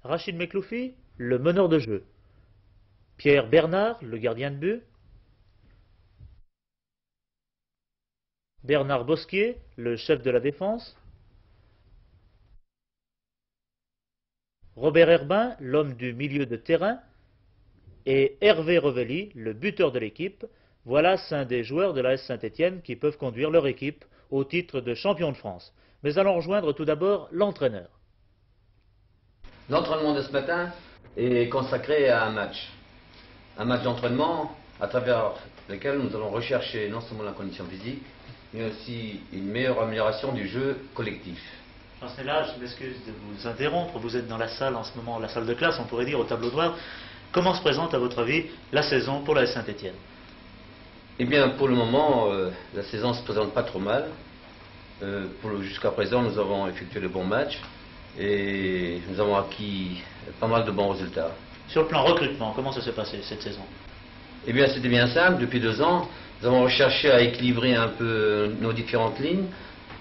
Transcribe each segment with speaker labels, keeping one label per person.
Speaker 1: Rachid Mekloufi, le meneur de jeu. Pierre Bernard, le gardien de but. Bernard Bosquier, le chef de la défense. Robert Herbin, l'homme du milieu de terrain. Et Hervé Revelli, le buteur de l'équipe. Voilà 5 des joueurs de l'AS Saint-Étienne qui peuvent conduire leur équipe au titre de champion de France. Mais allons rejoindre tout d'abord l'entraîneur.
Speaker 2: L'entraînement de ce matin est consacré à un match. Un match d'entraînement à travers lequel nous allons rechercher non seulement la condition physique, mais aussi une meilleure amélioration du jeu collectif.
Speaker 1: C'est là, je m'excuse de vous interrompre, vous êtes dans la salle en ce moment, la salle de classe, on pourrait dire, au tableau noir. Comment se présente à votre avis la saison pour l'AS Saint-Étienne?
Speaker 2: Eh bien, pour le moment, la saison ne se présente pas trop mal. Jusqu'à présent, nous avons effectué de bons matchs et nous avons acquis pas mal de bons résultats.
Speaker 1: Sur le plan recrutement, comment ça s'est passé cette saison?
Speaker 2: Eh bien, c'était bien simple. Depuis 2 ans, nous avons recherché à équilibrer un peu nos différentes lignes,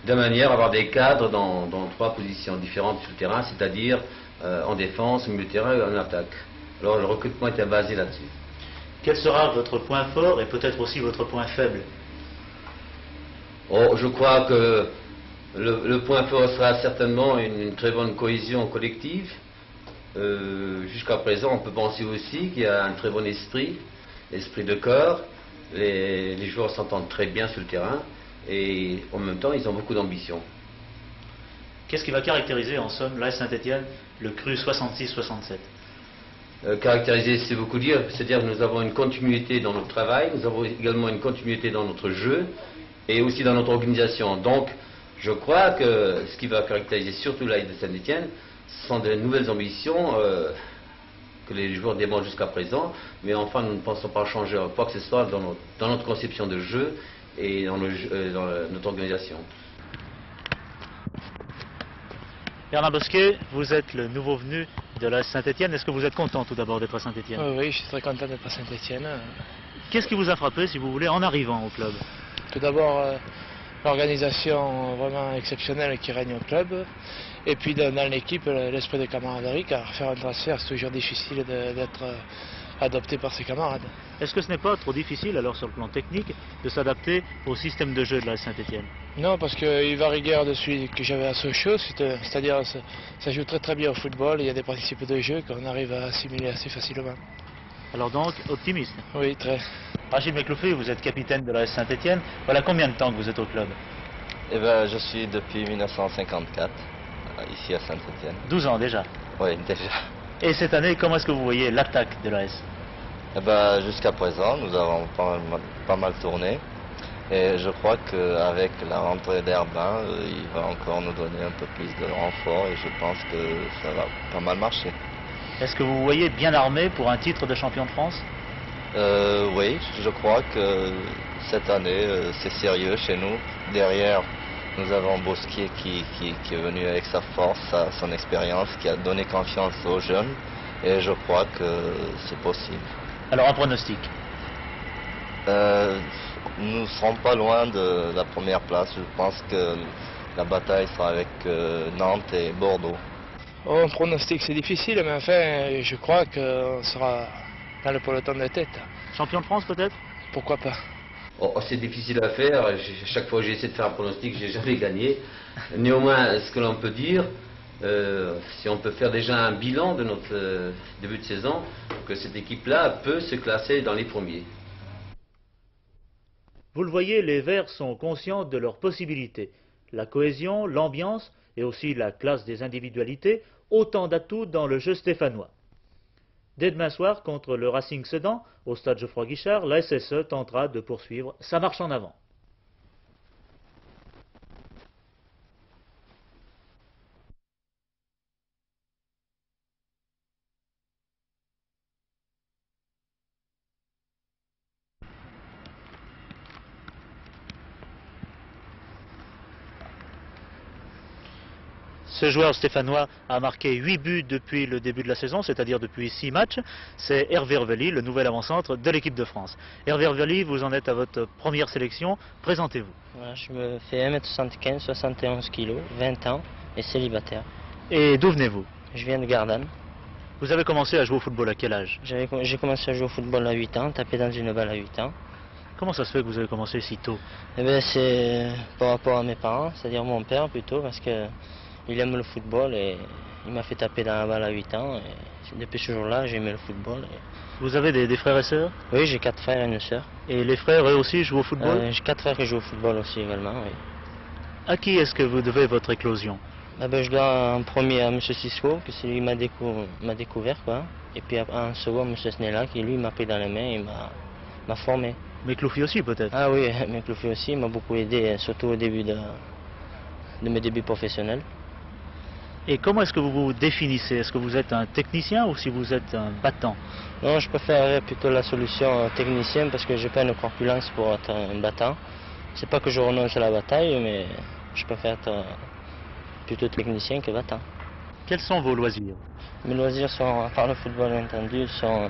Speaker 2: de manière à avoir des cadres dans 3 positions différentes sur le terrain, c'est-à-dire en défense, au milieu de terrain et en attaque. Alors, le recrutement était basé là-dessus.
Speaker 1: Quel sera votre point fort et peut-être aussi votre point faible?
Speaker 2: Oh, je crois que le point fort sera certainement une très bonne cohésion collective. Jusqu'à présent, on peut penser aussi qu'il y a un très bon esprit de corps. Les joueurs s'entendent très bien sur le terrain et en même temps, ils ont beaucoup d'ambition.
Speaker 1: Qu'est-ce qui va caractériser en somme l'AS Saint-Étienne, le cru 66-67?
Speaker 2: Caractériser, c'est beaucoup dire, c'est-à-dire que nous avons une continuité dans notre travail, nous avons également une continuité dans notre jeu et aussi dans notre organisation. Donc, je crois que ce qui va caractériser surtout l'AS de Saint-Étienne, ce sont de nouvelles ambitions que les joueurs démontrent jusqu'à présent, mais enfin, nous ne pensons pas changer quoi que ce soit dans notre conception de jeu et dans notre organisation.
Speaker 1: Bernard Bosquier, vous êtes le nouveau venu de la Saint-Étienne. Est-ce que vous êtes content tout d'abord d'être à Saint-Étienne?
Speaker 3: Oui, je suis très content d'être à Saint-Étienne.
Speaker 1: Qu'est-ce qui vous a frappé, si vous voulez, en arrivant au club?
Speaker 3: Tout d'abord, l'organisation vraiment exceptionnelle qui règne au club. Et puis dans l'équipe, l'esprit de camaraderie, car faire un transfert, c'est toujours difficile d'être adopté par ses camarades.
Speaker 1: Est-ce que ce n'est pas trop difficile, alors, sur le plan technique, de s'adapter au système de jeu de la Saint-Étienne?
Speaker 3: Non, parce qu'il va rigueur de celui que j'avais à Sochaux, c'est-à-dire ça joue très très bien au football, il y a des principes de jeu qu'on arrive à assimiler assez facilement.
Speaker 1: Alors donc, optimiste?
Speaker 3: Oui, très.
Speaker 1: Rachid Mekloufi, vous êtes capitaine de la Saint-Étienne. Voilà combien de temps que vous êtes au club?
Speaker 4: Eh bien, je suis depuis 1954, ici à Saint-Étienne.
Speaker 1: 12 ans déjà?
Speaker 4: Oui, déjà.
Speaker 1: Et cette année, comment est-ce que vous voyez l'attaque de l'AS?
Speaker 4: Eh ben, jusqu'à présent, nous avons pas mal tourné. Et je crois qu'avec la rentrée d'Herbin, il va encore nous donner un peu plus de renfort et je pense que ça va pas mal marcher.
Speaker 1: Est-ce que vous voyez bien armé pour un titre de champion de France?
Speaker 4: Oui, je crois que cette année, c'est sérieux chez nous. Derrière, nous avons Bosquier qui est venu avec sa force, son expérience, qui a donné confiance aux jeunes. Et je crois que c'est possible.
Speaker 1: Alors un pronostic?
Speaker 4: Nous ne serons pas loin de la première place. Je pense que la bataille sera avec Nantes et Bordeaux.
Speaker 3: Oh, un pronostic, c'est difficile, mais enfin, je crois qu'on sera dans le peloton de tête.
Speaker 1: Champion de France peut-être?
Speaker 3: Pourquoi pas?
Speaker 2: Oh, c'est difficile à faire. Chaque fois que j'ai essayé de faire un pronostic, j'ai jamais gagné. Néanmoins, ce que l'on peut dire, si on peut faire déjà un bilan de notre début de saison, que cette équipe-là peut se classer dans les premiers.
Speaker 1: Vous le voyez, les Verts sont conscients de leurs possibilités. La cohésion, l'ambiance et aussi la classe des individualités, autant d'atouts dans le jeu stéphanois. Dès demain soir, contre le Racing Sedan, au stade Geoffroy-Guichard, la SSE tentera de poursuivre sa marche en avant. Ce joueur stéphanois a marqué 8 buts depuis le début de la saison, c'est-à-dire depuis 6 matchs. C'est Hervé Revelli, le nouvel avant-centre de l'équipe de France. Hervé Revelli, vous en êtes à votre première sélection. Présentez-vous.
Speaker 5: Voilà, je me fais 1m75, 71 kg, 20 ans et célibataire.
Speaker 1: Et d'où venez-vous?
Speaker 5: Je viens de Gardanne.
Speaker 1: Vous avez commencé à jouer au football à quel âge?
Speaker 5: J'ai commencé à jouer au football à 8 ans, taper dans une balle à 8 ans.
Speaker 1: Comment ça se fait que vous avez commencé si tôt?
Speaker 5: Eh bien, c'est par rapport à mes parents, c'est-à-dire mon père plutôt, parce qu'il aime le football et il m'a fait taper dans la balle à 8 ans. Et depuis ce jour-là, j'ai aimé le football.
Speaker 1: Vous avez des frères et sœurs?
Speaker 5: Oui, j'ai 4 frères et une sœur.
Speaker 1: Et les frères, eux aussi, jouent au football?
Speaker 5: J'ai 4 frères qui jouent au football aussi également, oui.
Speaker 1: À qui est-ce que vous devez votre éclosion?
Speaker 5: Eh ben, je dois en premier à M. Cisco, que c'est lui qui m'a découvert, quoi. Et puis en second, M. Snella, qui lui m'a pris dans les mains et m'a formé.
Speaker 1: Mais Cloufi aussi peut-être?
Speaker 5: Ah oui, mais Cloufi aussi, il m'a beaucoup aidé, surtout au début de mes débuts professionnels.
Speaker 1: Et comment est-ce que vous vous définissez? Est-ce que vous êtes un technicien ou si vous êtes un battant?
Speaker 5: Non, je préfère plutôt la solution technicien parce que j'ai pas une corpulence pour être un battant. C'est pas que je renonce à la bataille, mais je préfère être plutôt technicien que battant.
Speaker 1: Quels sont vos loisirs?
Speaker 5: Mes loisirs sont, à part le football bien entendu, sont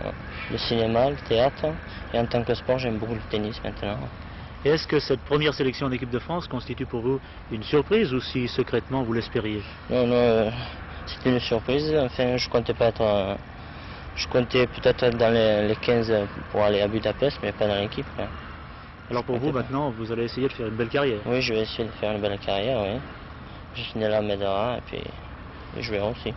Speaker 5: le cinéma, le théâtre. Et en tant que sport, j'aime beaucoup le tennis maintenant.
Speaker 1: Et est-ce que cette première sélection en équipe de France constitue pour vous une surprise ou si secrètement vous l'espériez?
Speaker 5: Non, non, c'était une surprise. Enfin, je comptais pas être... je comptais peut-être être dans les 15 pour aller à Budapest, mais pas dans l'équipe.
Speaker 1: Alors pour vous, maintenant, vous allez essayer de faire une belle carrière?
Speaker 5: Oui, je vais essayer de faire une belle carrière, oui. Snella m'aidera et puis je verrai aussi.